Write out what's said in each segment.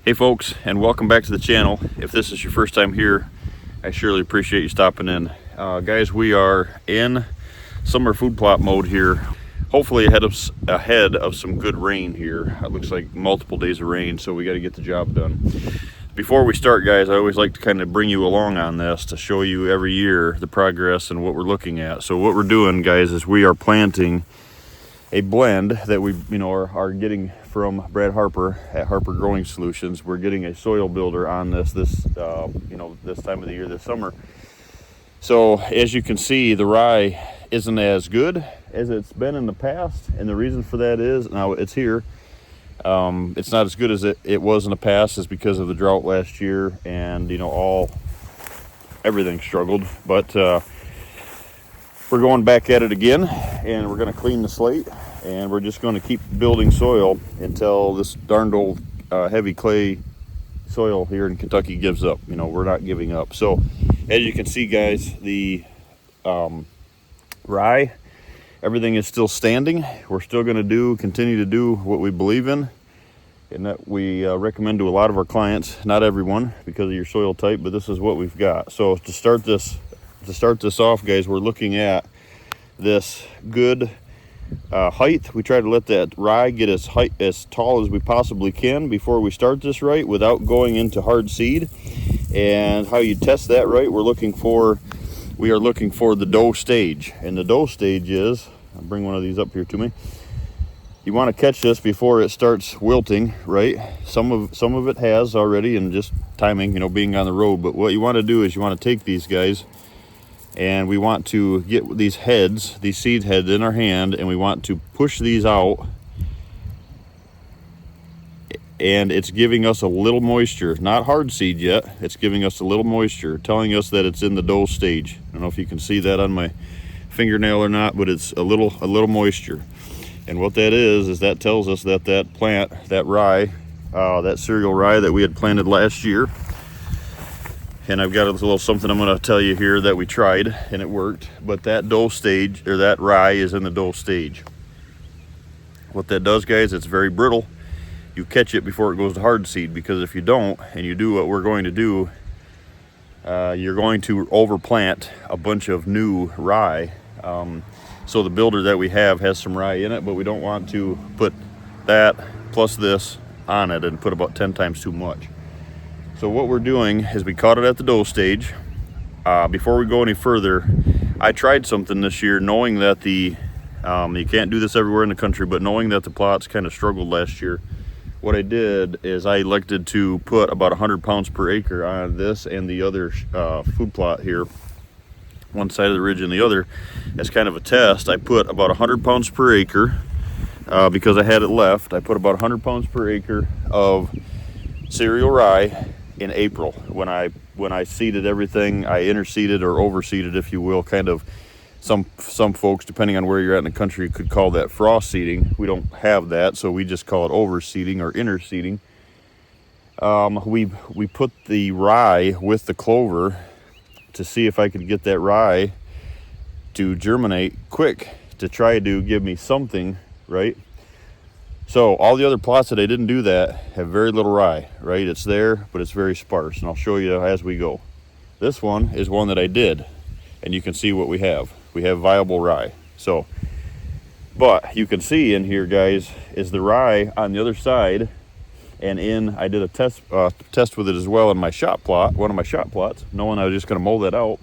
Hey folks, and welcome back to the channel. If this is your first time here, I surely appreciate you stopping in. Guys, we are in summer food plot mode here. Hopefully ahead of some good rain here. It looks like multiple days of rain, so we got to get the job done. Before we start, guys, I always like to kind of bring you along on this to show you every year the progress and what we're looking at. So what we're doing, guys, is we are planting a blend that we are getting from Brad Harper at Harper Growing Solutions. We're getting a soil builder on this time of the year, this summer. So as you can see, the rye isn't as good as it's been in the past, and the reason for that is, now it's here, it's not as good as it was in the past, is because of the drought last year, and everything struggled. But we're going back at it again, and we're going to clean the slate, and we're just going to keep building soil until this darned old heavy clay soil here in Kentucky gives up. We're not giving up. So as you can see, guys, the rye, everything is still standing. We're still going to continue to do what we believe in, and that we recommend to a lot of our clients. Not everyone, because of your soil type, but this is what we've got. So to start this off, guys, we're looking at this good height. We try to let that rye get as tall as we possibly can before we start this right, without going into hard seed. And how you test that right, we are looking for the dough stage. And the dough stage is, I'll bring one of these up here to me. You want to catch this before it starts wilting, right? Some of it has already, and just timing, being on the road. But what you want to do is you want to take these guys, and we want to get these seed heads in our hand, and we want to push these out. And it's giving us a little moisture, not hard seed yet. It's giving us a little moisture, telling us that it's in the dough stage. I don't know if you can see that on my fingernail or not, but it's a little moisture. And what that is that tells us that plant, that rye, that cereal rye that we had planted last year, and I've got a little something I'm going to tell you here that we tried and it worked, but that dough stage, or that rye, is in the dough stage. What that does, guys, it's very brittle. You catch it before it goes to hard seed, because if you don't, and you do what we're going to do, you're going to overplant a bunch of new rye. So the builder that we have has some rye in it, but we don't want to put that plus this on it and put about 10 times too much. So what we're doing is we caught it at the dough stage. Before we go any further, I tried something this year, knowing that you can't do this everywhere in the country, but knowing that the plots kind of struggled last year. What I did is I elected to put about 100 pounds per acre on this and the other food plot here, one side of the ridge and the other, as kind of a test. I put about 100 pounds per acre because I had it left. I put about 100 pounds per acre of cereal rye in April. When I seeded everything, I interseeded or overseeded, if you will, kind of. Some folks, depending on where you're at in the country, could call that frost seeding. We don't have that, so we just call it overseeding or interseeding. We put the rye with the clover to see if I could get that rye to germinate quick, to try to give me something, right? So all the other plots that I didn't do that have very little rye, right? It's there, but it's very sparse, and I'll show you as we go. This one is one that I did, and you can see what we have. We have viable rye. So, but you can see in here, guys, is the rye on the other side. And I did a test with it as well in my shot plot, one of my shot plots, knowing I was just going to mold that out.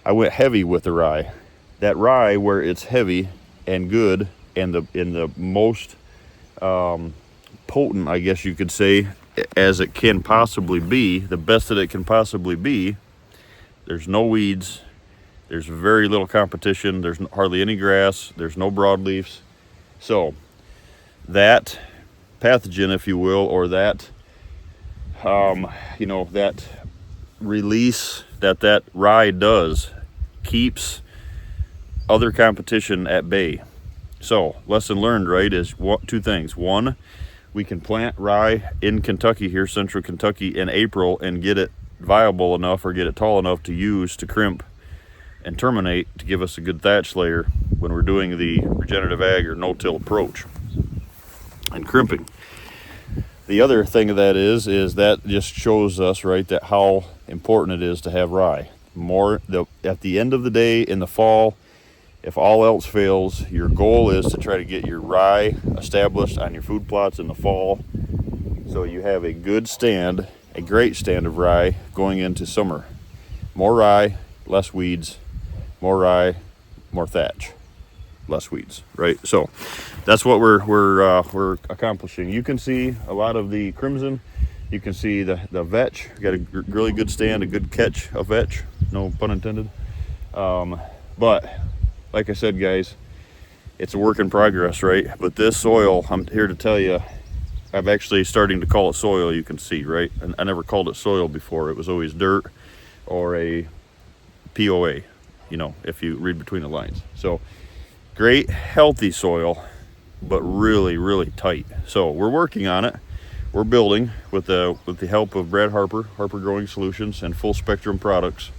I went heavy with the rye. That rye, where it's heavy and good, and in the most potent, I guess you could say, as it can possibly be, the best that it can possibly be. There's no weeds. There's very little competition. There's hardly any grass. There's no broadleafs. So that pathogen, if you will, or that that release that rye does, keeps other competition at bay. So lesson learned, right, is two things. One, we can plant rye in Kentucky here, central Kentucky, in April, and get it viable enough or get it tall enough to use to crimp and terminate to give us a good thatch layer when we're doing the regenerative ag or no-till approach and crimping. The other thing of that is that just shows us, right, that how important it is to have rye. At the end of the day in the fall, if all else fails, your goal is to try to get your rye established on your food plots in the fall, so you have a good stand, a great stand of rye going into summer. More rye, less weeds. More rye, more thatch, less weeds, right? So that's what we're accomplishing. You can see a lot of the crimson. You can see the vetch. Got a really good stand, a good catch of vetch, no pun intended. But like I said, guys, it's a work in progress, right? But this soil, I'm here to tell you, I'm actually starting to call it soil. You can see, right? And I never called it soil before. It was always dirt or a POA, you know, if you read between the lines. So great, healthy soil, but really, really tight. So we're working on it. We're building with the help of Brad Harper Growing Solutions, and Full Spectrum Products.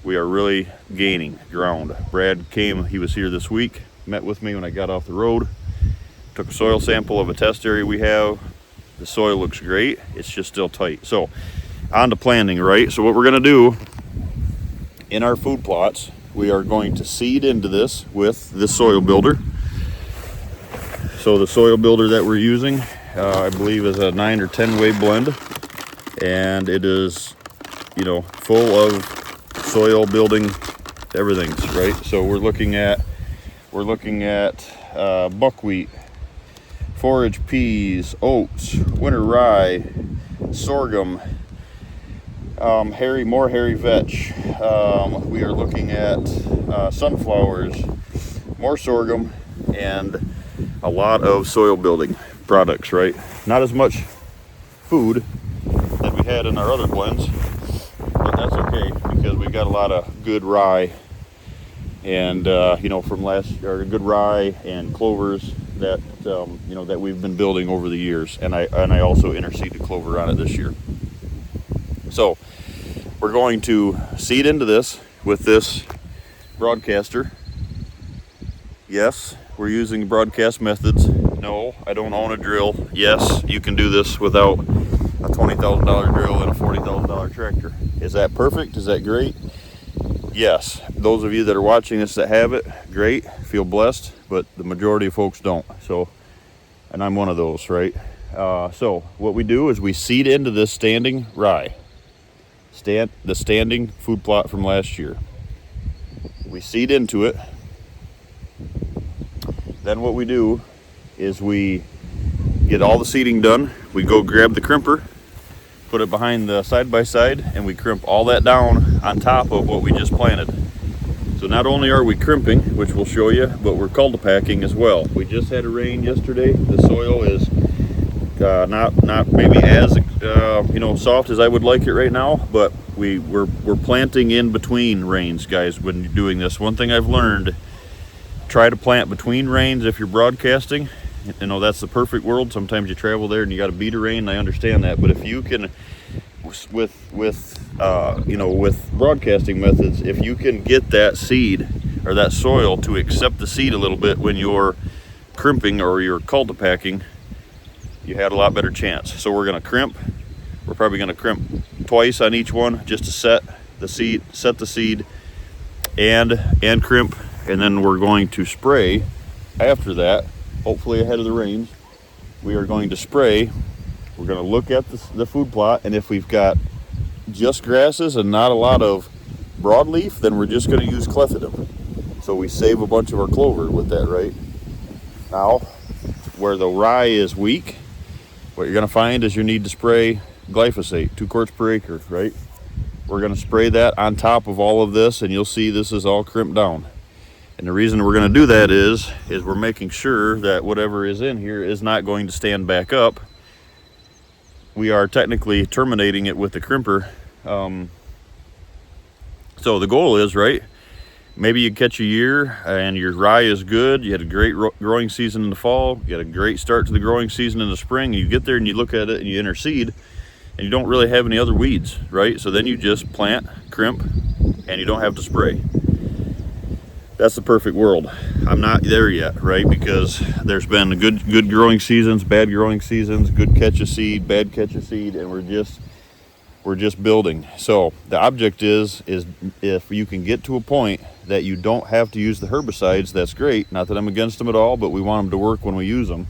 We are really gaining ground. Brad came, he was here this week, met with me when I got off the road, took a soil sample of a test area we have. The soil looks great, it's just still tight. So on to planting, right? So what we're gonna do in our food plots, we are going to seed into this with this soil builder. So the soil builder that we're using, I believe is a 9 or 10 way blend, and it is, you know, full of soil building everything's, right? So we're looking at buckwheat, forage peas, oats, winter rye, sorghum, more hairy vetch. We are looking at sunflowers, more sorghum, and a lot of soil building products, right? Not as much food that we had in our other blends, but that's okay because we got a lot of good rye and you know, from last year, good rye and clovers that you know, that we've been building over the years, and I also interseeded clover on it this year. So we're going to seed into this with this broadcaster. Yes, we're using broadcast methods. No, I don't own a drill. Yes, you can do this without a $20,000 drill and a $40,000 tractor. Is that perfect? Is that great? Yes. Those of you that are watching this that have it, great, feel blessed, but the majority of folks don't. So, and I'm one of those, right? So what we do is we seed into this standing rye, the standing food plot from last year. We seed into it. Then what we do is we get all the seeding done. We go grab the crimper, put it behind the side-by-side, and we crimp all that down on top of what we just planted. So not only are we crimping, which we'll show you, but we're cultipacking as well. We just had a rain yesterday. The soil is not maybe as you know, soft as I would like it right now, but we're planting in between rains, guys. When you're doing this, one thing I've learned: try to plant between rains if you're broadcasting. You know, that's the perfect world. Sometimes you travel there and you got to beat a rain, and I understand that. But if you can, you know, with broadcasting methods, if you can get that seed or that soil to accept the seed a little bit when you're crimping or you're cultipacking, you had a lot better chance. So we're going to crimp. We're probably going to crimp twice on each one just to set the seed, and crimp, and then we're going to spray after that. Hopefully ahead of the rains, we are going to spray. We're going to look at the food plot, and if we've got just grasses and not a lot of broadleaf, then we're just going to use clethodim. So we save a bunch of our clover with that, right? Now, where the rye is weak, what you're going to find is you need to spray glyphosate, 2 quarts per acre, right? We're going to spray that on top of all of this, and you'll see this is all crimped down. And the reason we're going to do that is we're making sure that whatever is in here is not going to stand back up. We are technically terminating it with the crimper. So the goal is, right, maybe you catch a year and your rye is good. You had a great growing season in the fall. You had a great start to the growing season in the spring. You get there and you look at it and you interseed, and you don't really have any other weeds, right? So then you just plant, crimp, and you don't have to spray. that's the perfect world. I'm not there yet, right? Because there's been good growing seasons, bad growing seasons, good catch of seed, bad catch of seed, and we're just building. So the object is if you can get to a point that you don't have to use the herbicides, that's great. Not that I'm against them at all, but we want them to work when we use them,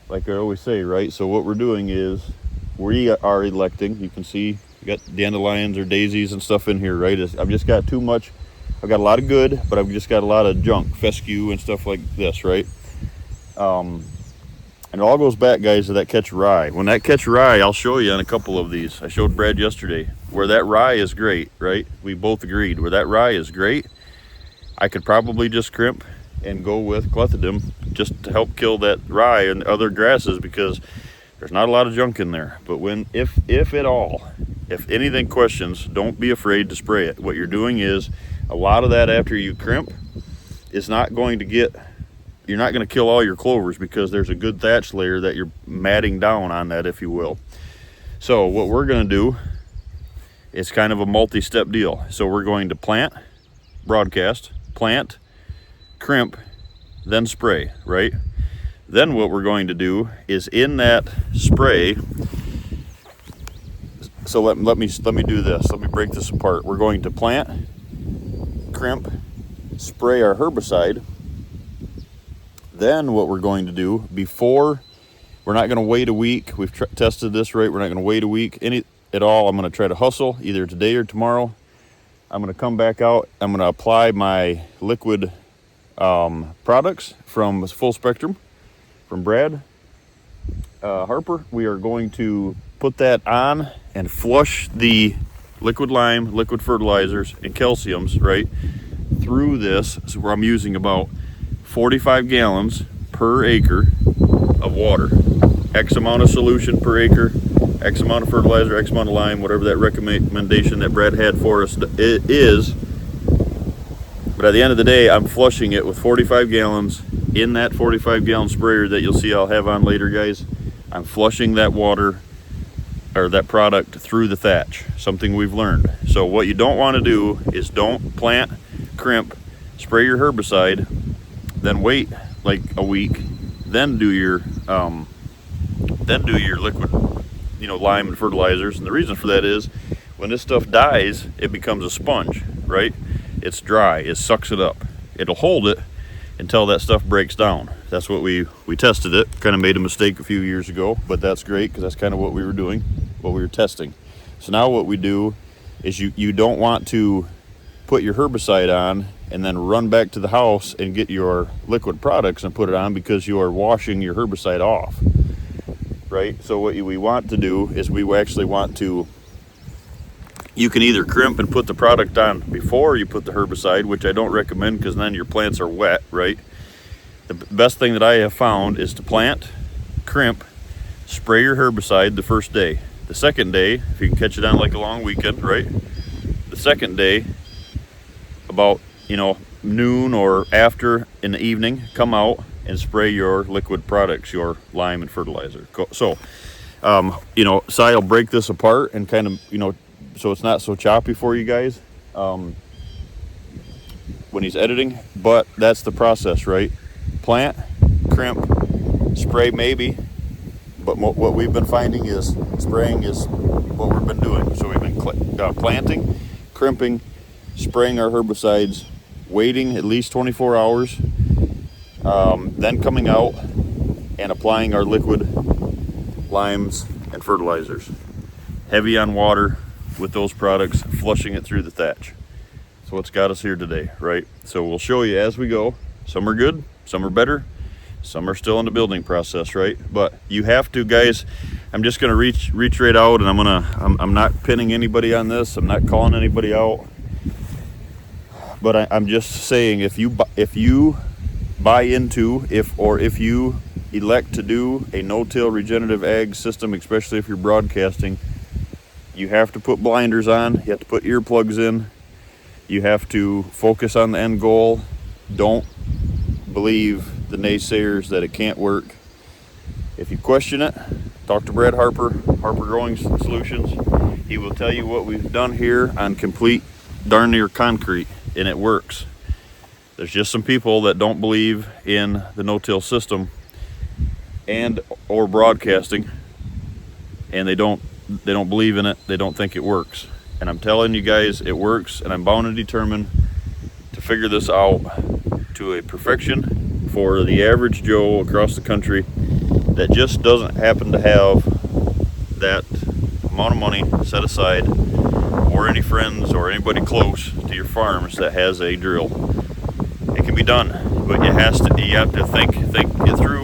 like I always say, right? So what we're doing is we are electing. You can see we got dandelions or daisies and stuff in here, right? I've just got too much. I've got a lot of good, but I've just got a lot of junk, fescue and stuff like this, right? And it all goes back, guys, to that catch rye. When that catch rye, I'll show you on a couple of these. I showed Brad yesterday where that rye is great, right? We both agreed where that rye is great. I could probably just crimp and go with clethodim just to help kill that rye and other grasses, because there's not a lot of junk in there. But if at all, if anything questions, don't be afraid to spray it. What you're doing is a lot of that after you crimp is not going to get, you're not going to kill all your clovers, because there's a good thatch layer that you're matting down on that, if you will. So what we're going to do is kind of a multi-step deal. So we're going to plant, broadcast, plant, crimp, then spray, right? Then what we're going to do is in that spray, so let me do this. Let me break this apart. We're going to plant, crimp, spray our herbicide. Then what we're going to do before, we're not going to wait a week. We've tested this, right? We're not going to wait a week at all. I'm going to try to hustle either today or tomorrow. I'm going to come back out. I'm going to apply my liquid products from Full Spectrum from Brad Harper. We are going to put that on and flush the liquid lime, liquid fertilizers, and calciums, right, through this. So where I'm using about 45 gallons per acre of water. X amount of solution per acre, X amount of fertilizer, X amount of lime, whatever that recommendation that Brad had for us is. But at the end of the day, I'm flushing it with 45 gallons in that 45 gallon sprayer that you'll see I'll have on later, guys. I'm flushing that water or that product through the thatch, something we've learned. So what you don't want to do is don't plant, crimp, spray your herbicide, then wait like a week, then do your liquid, lime and fertilizers. And the reason for that is when this stuff dies, it becomes a sponge, right? It's dry, it sucks it up. It'll hold it until that stuff breaks down. That's what we tested it. Kind of made a mistake a few years ago, but that's great because that's kind of what we were doing, what we were testing. So now what we do is you don't want to put your herbicide on and then run back to the house and get your liquid products and put it on, because you are washing your herbicide off, right? So what we want to do is we actually want to, you can either crimp and put the product on before you put the herbicide, which I don't recommend because then your plants are wet, right? The best thing that I have found is to plant, crimp, spray your herbicide the first day. The second day, if you can catch it on like a long weekend, right? The second day, about noon or after in the evening, come out and spray your liquid products, your lime and fertilizer. So, Si will break this apart and kind of, so it's not so choppy for you guys when he's editing, but that's the process, right? Plant, crimp, spray maybe, but what we've been finding is spraying is what we've been doing. So we've been planting, crimping, spraying our herbicides, waiting at least 24 hours, then coming out and applying our liquid limes and fertilizers. Heavy on water with those products, flushing it through the thatch. So what's got us here today, right? So we'll show you as we go. Some are good, some are better, some are still in the building process, right? But you have to, guys. I'm just gonna reach right out, and I'm not pinning anybody on this. I'm not calling anybody out. But I'm just saying, if you buy into, if you elect to do a no-till regenerative ag system, especially if you're broadcasting, you have to put blinders on. You have to put earplugs in. You have to focus on the end goal. Don't believe the naysayers that it can't work. If you question it, talk to Brad Harper, Harper Growing Solutions. He will tell you what we've done here on complete darn near concrete, and it works. There's just some people that don't believe in the no-till system and or broadcasting, and they don't believe in it. They don't think it works. And I'm telling you guys, it works, and I'm bound and determined to figure this out to a perfection for the average Joe across the country that just doesn't happen to have that amount of money set aside, or any friends or anybody close to your farms that has a drill. It can be done, but you have to think it through.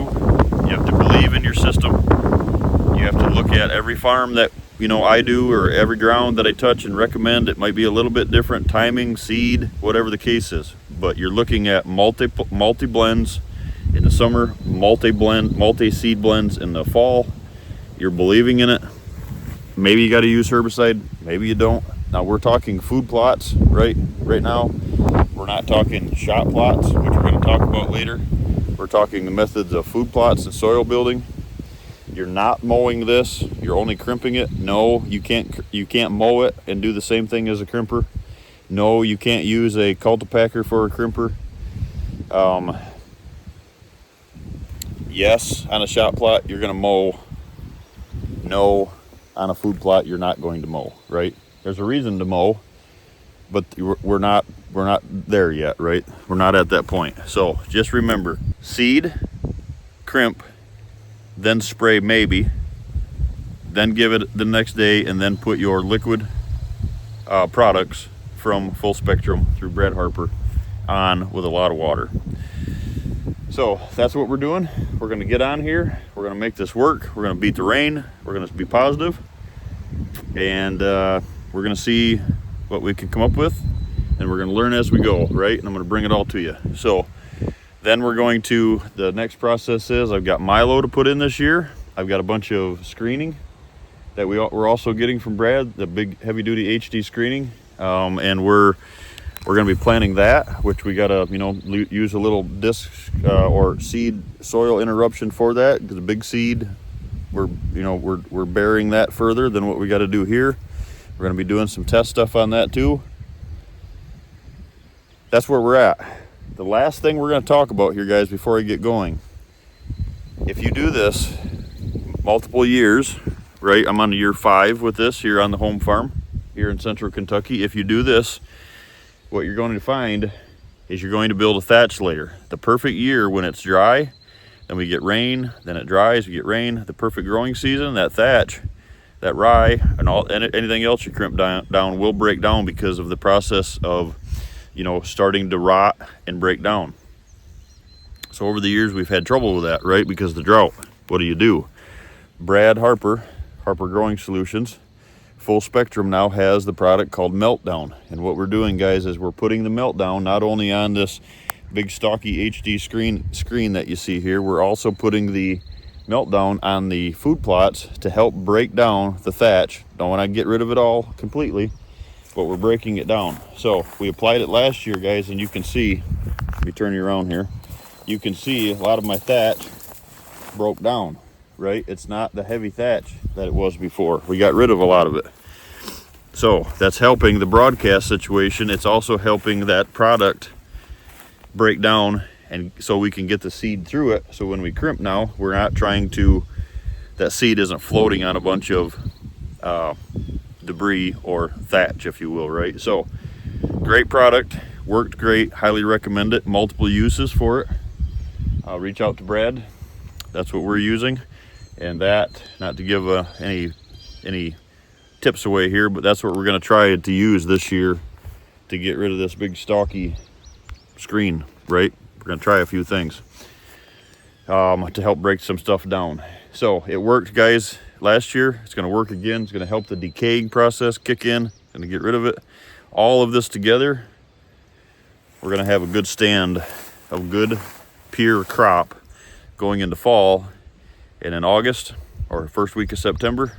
You have to believe in your system. You have to look at every farm that I do, or every ground that I touch and recommend. It might be a little bit different timing, seed, whatever the case is, but you're looking at multi blends in the summer, multi seed blends in the fall. You're believing in it. Maybe you got to use herbicide, maybe you don't. Now we're talking food plots right now. We're not talking shot plots, which we're going to talk about later. We're talking the methods of food plots and soil building. You're not mowing this, you're only crimping it. No, you can't mow it and do the same thing as a crimper. No, you can't use a cultipacker for a crimper. Yes, on a shot plot you're going to mow. No, on a food plot you're not going to mow, right? There's a reason to mow, but we're not there yet, right? We're not at that point. So just remember, seed, crimp, then spray maybe, then give it the next day, and then put your liquid products from Full Spectrum through Brad Harper on with a lot of water. So that's what we're doing. We're going to get on here. We're going to make this work. We're going to beat the rain. We're going to be positive, and we're going to see what we can come up with, and we're going to learn as we go, right? And I'm going to bring it all to you. So then we're going to, the next process is, I've got Milo to put in this year. I've got a bunch of screening that we're also getting from Brad, the big heavy duty HD screening. And we're going to be planting that, which we got to, use a little disc or seed soil interruption for that, because the big seed, we're burying that further than what we got to do here. We're going to be doing some test stuff on that too. That's where we're at. The last thing we're going to talk about here, guys, before I get going, if you do this multiple years, right? I'm on year 5 with this here on the home farm here in central Kentucky. If you do this, what you're going to find is you're going to build a thatch layer. The perfect year when it's dry, then we get rain, then it dries, we get rain. The perfect growing season, that thatch, that rye, and anything else you crimp down will break down because of the process of starting to rot and break down. So over the years we've had trouble with that, right? Because of the drought. What do? Brad Harper Growing Solutions, Full Spectrum now has the product called Meltdown. And what we're doing, guys, is we're putting the Meltdown not only on this big stocky HD screen that you see here, we're also putting the Meltdown on the food plots to help break down the thatch. Don't want to get rid of it all completely, but we're breaking it down. So we applied it last year, guys, and you can see, let me turn you around here, you can see a lot of my thatch broke down, right? It's not the heavy thatch that it was before. We got rid of a lot of it. So that's helping the broadcast situation. It's also helping that product break down, and so we can get the seed through it. So when we crimp now, we're not trying to, that seed isn't floating on a bunch of debris or thatch, if you will, right? So great product, worked great, highly recommend it. Multiple uses for it. Reach out to Brad. That's what we're using. And that, not to give any tips away here, but that's what we're going to try to use this year to get rid of this big stocky screen, right? We're going to try a few things to help break some stuff down. So it worked, guys, last year. It's going to work again. It's going to help the decaying process kick in and to get rid of it. All of this together, we're going to have a good stand of good pure crop going into fall. And in August or first week of September,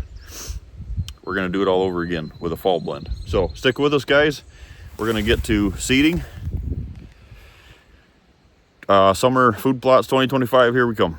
we're going to do it all over again with a fall blend. So stick with us, guys. We're going to get to seeding. Summer food plots 2025, here we come.